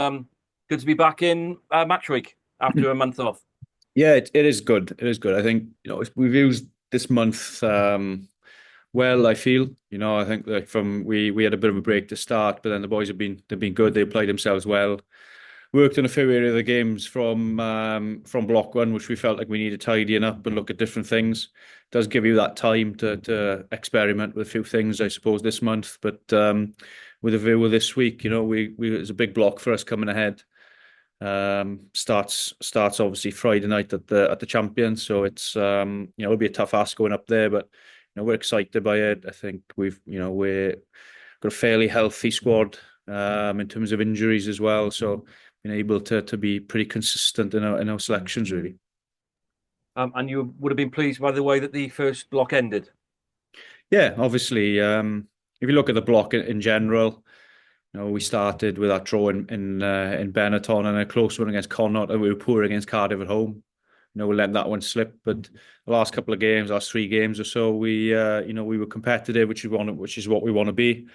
Good to be back in match week after a month off. Yeah, it is good. It is good. I think, we've used this month well, I feel. I think that from we had a bit of a break to start, but then the boys they've been good. They applied themselves well. Worked on a few area of the games from block one, which we felt like we needed tidying up and look at different things. Does give you that time to experiment with a few things, I suppose, this month. But with a view of this week, we it's a big block for us coming ahead. Starts obviously Friday night at the Champions, so it'll be a tough ask going up there, but we're excited by it. I think we're got a fairly healthy squad in terms of injuries as well, so being able to be pretty consistent in our selections really. And you would have been pleased by the way that the first block ended. Yeah, obviously, if you look at the block in general. We started with that draw in Benetton and a close one against Connacht, and we were poor against Cardiff at home. We let that one slip. But the last couple of games, last 3 games or so, we were competitive, which is what we want to be.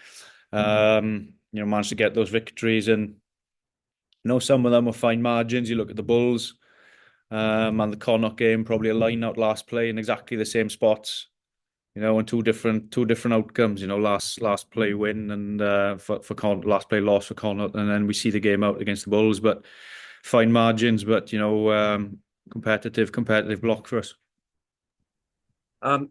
Managed to get those victories, and some of them were fine margins. You look at the Bulls, and the Connacht game, probably a line out last play in exactly the same spots. And two different outcomes. Last play win and for last play loss for Connacht, and then we see the game out against the Bulls, but fine margins, but competitive block for us.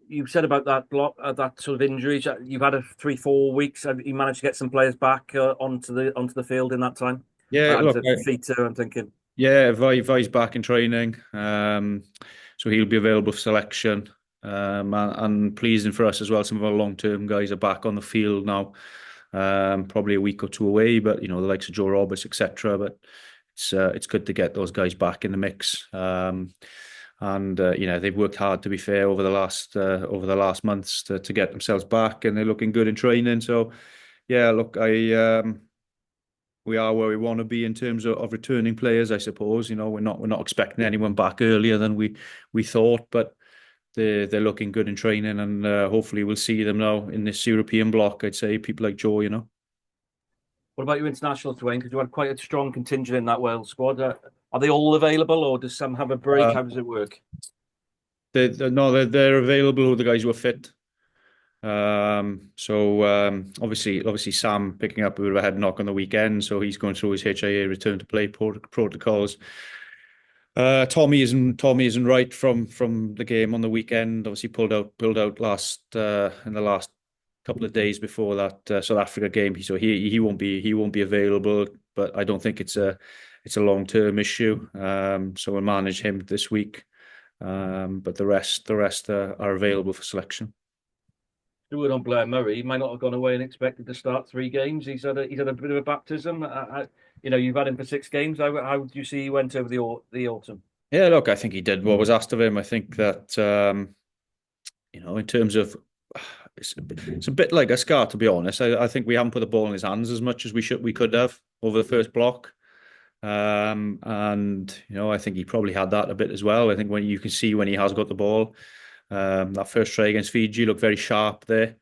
You said about that block, that sort of injuries. You've had a 3-4 weeks. Have you managed to get some players back onto the field in that time? Yeah, And look, to feet too, I'm thinking. yeah, Vi's back in training, so he'll be available for selection. And pleasing for us as well, some of our long-term guys are back on the field now. Probably a week or two away, but the likes of Joe Roberts, etc. But it's good to get those guys back in the mix. And they've worked hard, to be fair, over the last months to get themselves back, and they're looking good in training. So yeah, look, we are where we want to be in terms of returning players, I suppose. We're not expecting anyone back earlier than we thought, but they're looking good in training, and hopefully we'll see them now in this European block. I'd say people like Joe. What about your international, Dwayne? Because you had quite a strong contingent in that Wales squad. Are they all available, or does some have a break? Uh, How does it work? no, they're available. The guys who are fit. Obviously Sam picking up a bit of a head knock on the weekend, so he's going through his HIA return to play protocols. Tommy isn't right from the game on the weekend. Obviously pulled out in the last couple of days before that South Africa game. So he won't be available. But I don't think it's a long-term issue. So we'll manage him this week. But the rest are available for selection. Do it on Blair Murray. He might not have gone away and expected to start 3 games. He's had a bit of a baptism. You've had him for 6 games. How do you see he went over the autumn? Yeah, look, I think he did what was asked of him. I think that in terms of it's a bit like a scar, to be honest. I think we haven't put the ball in his hands as much as we could have over the first block. And I think he probably had that a bit as well. I think when you can see when he has got the ball, that first try against Fiji looked very sharp there.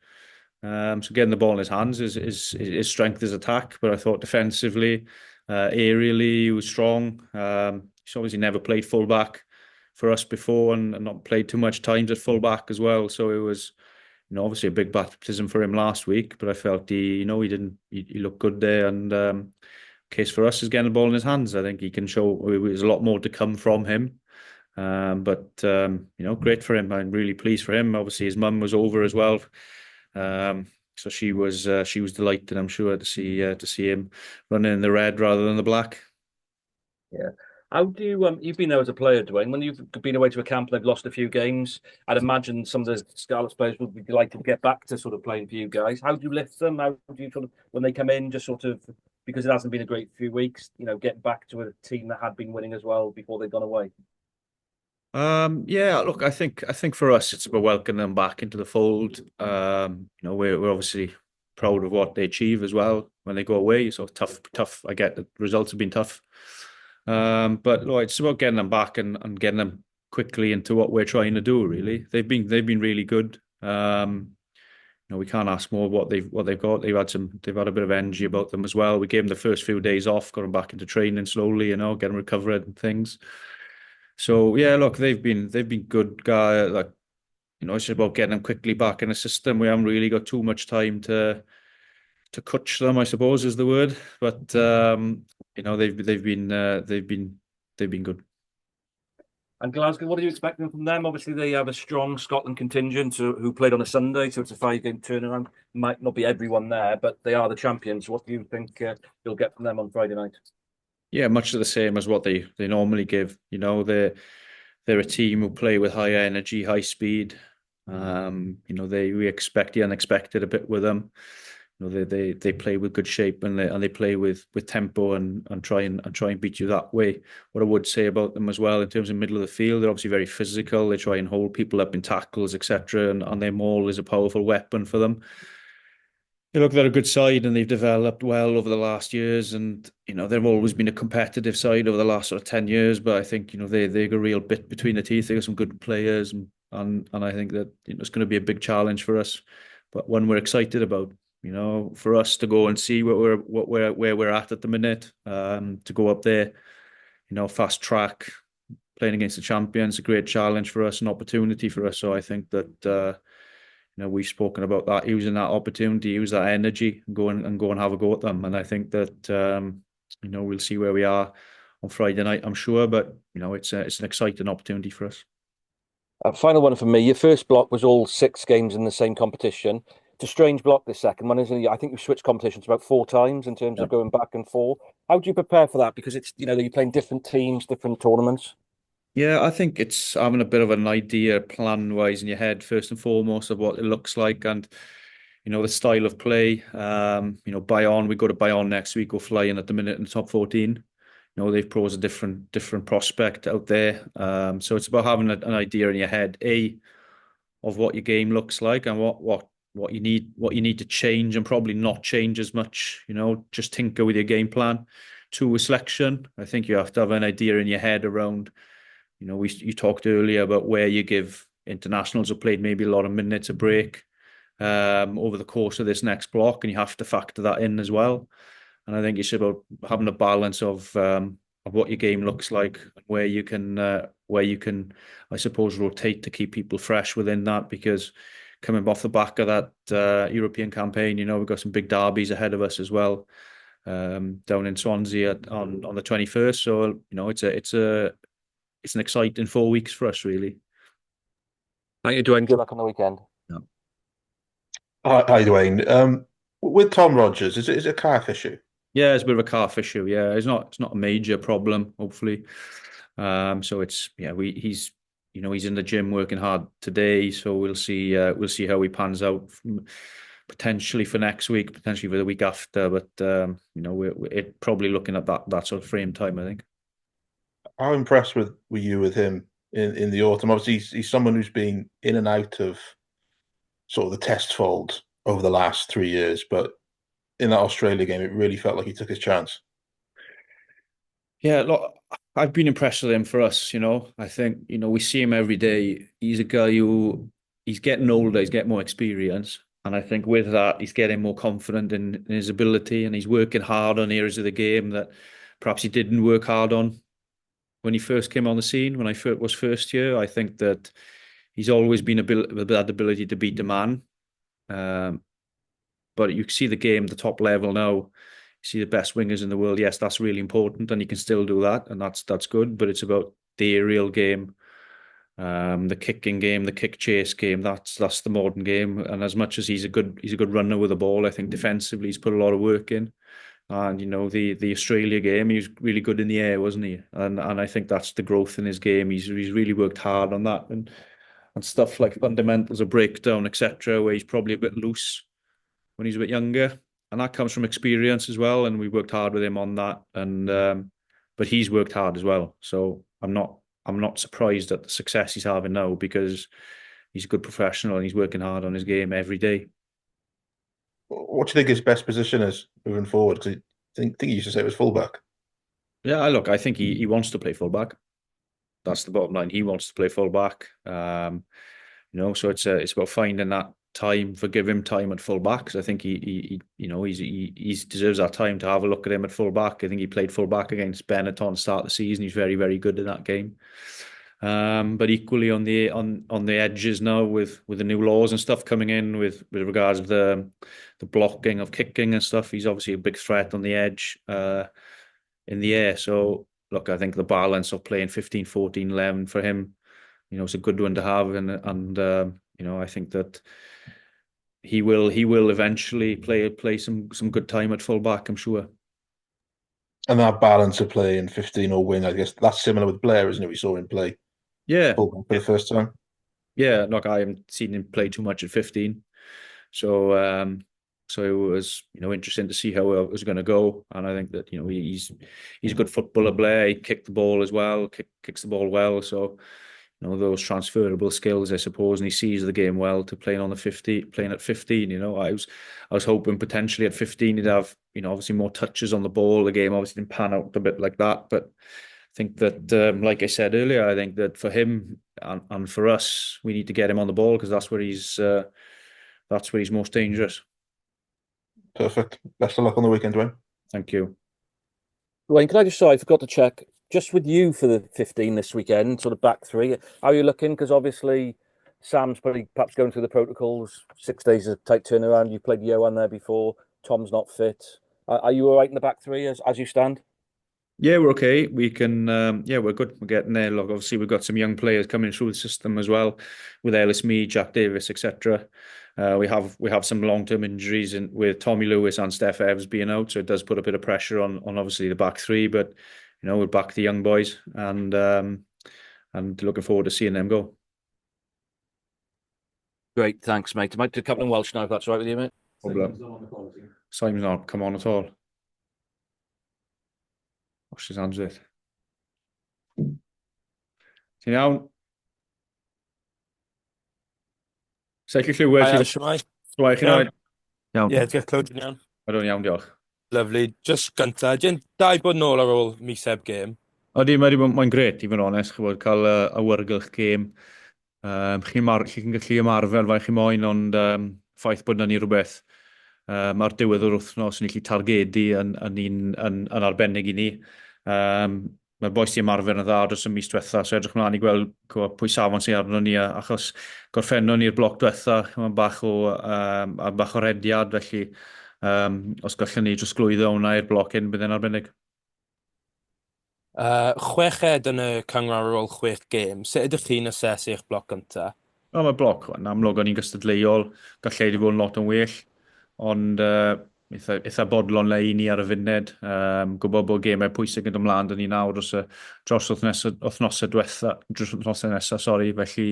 So getting the ball in his hands is his strength, his attack. But I thought defensively, aerially, he was strong. He's obviously never played fullback for us before, and not played too much times at fullback as well. So it was, obviously a big baptism for him last week. But I felt he looked good there, and case for us is getting the ball in his hands. I think he can show there's a lot more to come from him. Great for him. I'm really pleased for him. Obviously, his mum was over as well. So she was delighted, I'm sure, to see him running in the red rather than the black. Yeah. How do you've been there as a player, Dwayne? When you've been away to a camp, they've lost a few games. I'd imagine some of the Scarlets players would be delighted to get back to sort of playing for you guys. How do you lift them? How do you sort of when they come in, just sort of because it hasn't been a great few weeks, get back to a team that had been winning as well before they've gone away? Yeah, look, I think for us, it's about welcoming them back into the fold. We're obviously proud of what they achieve as well when they go away. So tough. I get the results have been tough. But look, it's about getting them back and getting them quickly into what we're trying to do. Really, they've been really good. we can't ask more what they've got. They've had a bit of energy about them as well. We gave them the first few days off, got them back into training slowly, getting recovered and things. So yeah, look, they've been good guy. Like, it's just about getting them quickly back in the system. We haven't really got too much time to coach them, I suppose is the word. But they've been good. And Glasgow, what are you expecting from them? Obviously, they have a strong Scotland contingent who played on a Sunday, so it's a 5-game turnaround. Might not be everyone there, but they are the champions. What do you think you'll get from them on Friday night? Yeah, much the same as what they normally give. They're a team who play with high energy, high speed. We expect the unexpected a bit with them. They play with good shape, and they play with tempo, and try and beat you that way. What I would say about them as well, in terms of middle of the field, they're obviously very physical. They try and hold people up in tackles, etc. And their maul is a powerful weapon for them. They're a good side, and they've developed well over the last years. And they've always been a competitive side over the last sort of 10 years. But I think they got a real bit between the teeth. They got some good players, and I think that it's going to be a big challenge for us, but one we're excited about. For us to go and see where we're at the minute, to go up there, fast track, playing against the champions, a great challenge for us, an opportunity for us. So I think that we've spoken about that, using that opportunity, use that energy, and go and have a go at them. And I think that we'll see where we are on Friday night, I'm sure. But it's an exciting opportunity for us. Final one for me. Your first block was all 6 games in the same competition. It's a strange block, this second one, isn't it? I think you've switched competitions about 4 times in terms Yeah. of going back and forth. How do you prepare for that? Because it's, you're playing different teams, different tournaments. Yeah, I think it's having a bit of an idea plan-wise in your head, first and foremost, of what it looks like, and the style of play. Bayonne, we go to Bayonne next week. We're flying at the minute in the top 14. They've posed a different prospect out there. So it's about having an idea in your head, of what your game looks like, and what you need to change, and probably not change as much. Just tinker with your game plan. Two, a selection. I think you have to have an idea in your head around. You talked earlier about where you give internationals who played maybe a lot of minutes a break over the course of this next block, and you have to factor that in as well. And I think it's about having a balance of what your game looks like, where you can, I suppose, rotate to keep people fresh within that. Because coming off the back of that European campaign, we've got some big derbies ahead of us as well, down in Swansea on the 21st. So it's an exciting 4 weeks for us, really. Thank you, Dwayne. Good luck on the weekend. Yeah. Hi, Dwayne. With Tom Rogers, is it a calf issue? Yeah, it's a bit of a calf issue. Yeah, it's not a major problem, hopefully. So he's in the gym working hard today. So we'll see how he pans out, potentially for next week, potentially for the week after. But we're probably looking at that sort of frame time, I think. How impressed were you with him in the autumn? Obviously, he's someone who's been in and out of sort of the test fold over the last 3 years, but in that Australia game, it really felt like he took his chance. Yeah, look, I've been impressed with him for us. I think, we see him every day. He's a guy who, he's getting older, he's getting more experience. And I think with that, he's getting more confident in his ability, and he's working hard on areas of the game that perhaps he didn't work hard on when he first came on the scene, when I was first year. I think that he's always been with that ability to beat the man. But you see the game, the top level now. You see the best wingers in the world. Yes, that's really important, and he can still do that, and that's good. But it's about the aerial game, the kicking game, the kick chase game. That's the modern game. And as much as he's a good runner with the ball, I think defensively he's put a lot of work in. And the Australia game, he was really good in the air, wasn't he? And I think that's the growth in his game. He's really worked hard on that, and stuff like fundamentals of breakdown, etc., where he's probably a bit loose when he's a bit younger, and that comes from experience as well. And we worked hard with him on that, and but he's worked hard as well. So I'm not surprised at the success he's having now, because he's a good professional and he's working hard on his game every day. What do you think his best position is moving forward? Because I think he used to say it was fullback. Yeah, look, I think he wants to play fullback. That's the bottom line. He wants to play fullback. So it's about finding time, forgive him time at full back. So I think he deserves that time to have a look at him at full back. I think he played full back against Benetton at the start of the season. He's very, very good in that game. But equally on the edges now with the new laws and stuff coming in with regards to the blocking of kicking and stuff, he's obviously a big threat on the edge in the air. So look, I think the balance of playing 15, 14, 11 for him, it's a good one to have, and I think that he will eventually play some good time at full back, I'm sure. And that balance of playing 15 or wing, I guess that's similar with Blair, isn't it? We saw him play Yeah, full back for the first time. yeah. Look, I haven't seen him play too much at 15, so so it was interesting to see how it was going to go, and I think that he's a good footballer. Blair, he kicked the ball as well, kicks the ball well, so those transferable skills, I suppose, and he sees the game well to playing at 15. I was hoping potentially at 15 he'd have obviously more touches on the ball. The game obviously didn't pan out a bit like that, but I think that like I said earlier, I think that for him and for us, we need to get him on the ball because that's where he's most dangerous. Perfect. Best of luck on the weekend, Dwayne. Thank you. Dwayne, can I just say, I forgot to check, just with you for the 15 this weekend, sort of back three, how are you looking? Because obviously Sam's probably perhaps going through the protocols, 6 days of tight turnaround. You played Johan there before. Tom's not fit. Are you all right in the back three as you stand? Yeah, we're okay. We can, we're good. We're getting there. Look, obviously we've got some young players coming through the system as well, with Ellis Mead, Jack Davis, etc. We have some long-term injuries with Tommy Lewis and Steph Evans being out, so it does put a bit of pressure on obviously the back three. But we're back the young boys, and looking forward to seeing them go. Great, thanks, mate. I might do a couple in Welsh now, if that's all right with you, mate. Simon's not come on at all. Wash his hands with. Ti'n iawn? Seic i llywed. Shwmai. Shwmai chi'n oed? Iawn. Ie, diolch clywed yn iawn. Ydw'n iawn, diolch. Lovely. Just gynta, dyn dau bod nôl ar ôl mis heb gêm. Mae'n gret, i fod yn onest, chi'n cael awyrgylch gêm. Chi'n gallu ymarfer fe chi moyn, ond ffaith bod yna ni rhywbeth mae'r diwedd o'r wythnos yn gallu targedu yn arbennig i ni. Mae'r boes di ymarfer yn dda dros y mis diwetha, so edrych mlaen i gweld pwy safon sy'n arno ni, achos gorffennon ni'r bloc diwetha, mae'n bach o rediad, felly os gallwn ni drosglwyddo hwnna i'r bloc hyn, byddai'n arbennig. 6 yn y cyngor ar ôl 6 gêm. Sut ydych chi'n asesu eich bloc gynta? Mae'r bloc yn amlwg o'n i'n gystadleuol, gallai wedi bod yn lot yn well, ond eitha bodlon le i ni ar y funud. Gwybod bod gemau pwysig yn ymlaen dyn ni nawr dros wythnosau diwetha, felly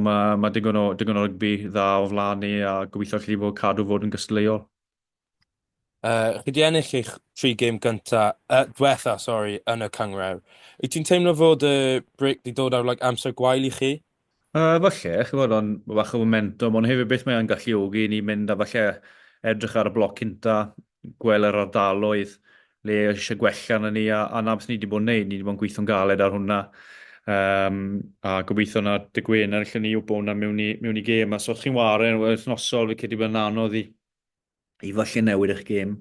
mae digon o rygbi dda o flaen ni a gobeithio chi bod cadw fod yn gystadleuol. Chi di ennill eich 3 gêm gynta, diwetha, yn y cyngor. Wyt ti'n teimlo fod y break di dod ar amser gwael i chi? Falle, chi'n bod o'n bach o momentum, ond hefyd beth mae'n galluogi ni mynd a falle edrych ar y bloc cynta, gweld yr ardaloedd le eisiau gwella na ni, a na beth ni wedi bod yn neud, ni wedi bod yn gweithio'n galed ar hwnna. A gobeithio na dy Gwener allan ni wybod hwnna mewn i gêm. A so chi'n waren, wythnosol, fi cedi bod yn anodd i falle newid eich gêm.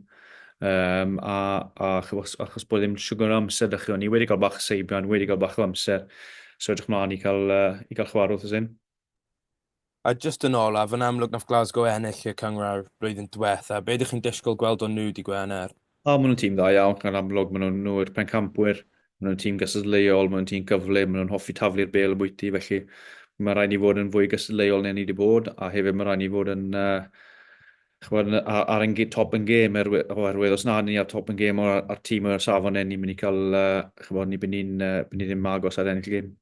Achos bod ddim siwgr amser dych chi, ni wedi cael bach o seibion, wedi cael bach o amser. So edrych mlaen i gael chwarae wrth ysyn. A just yn olaf, yn amlwg nath Glasgow ennill y cyngor blwyddyn diwetha. Be ydych chi'n disgwyl gweld o'n nhw di Gwener? Maen nhw'n tîm dda iawn, yn amlwg maen nhw'r pencampwyr, maen nhw'n tîm gystadleuol, maen nhw'n tîm cyflym, maen nhw'n hoffi taflu'r bel y bwyty, felly mae rhaid ni fod yn fwy gystadleuol na ni wedi bod, a hefyd mae rhaid ni fod yn ar top yn gêm, oherwydd os na ni ar top yn gêm o'r tîm o'r safon ni mynd i cael, ni bydd ni ddim agos ar ennill gêm.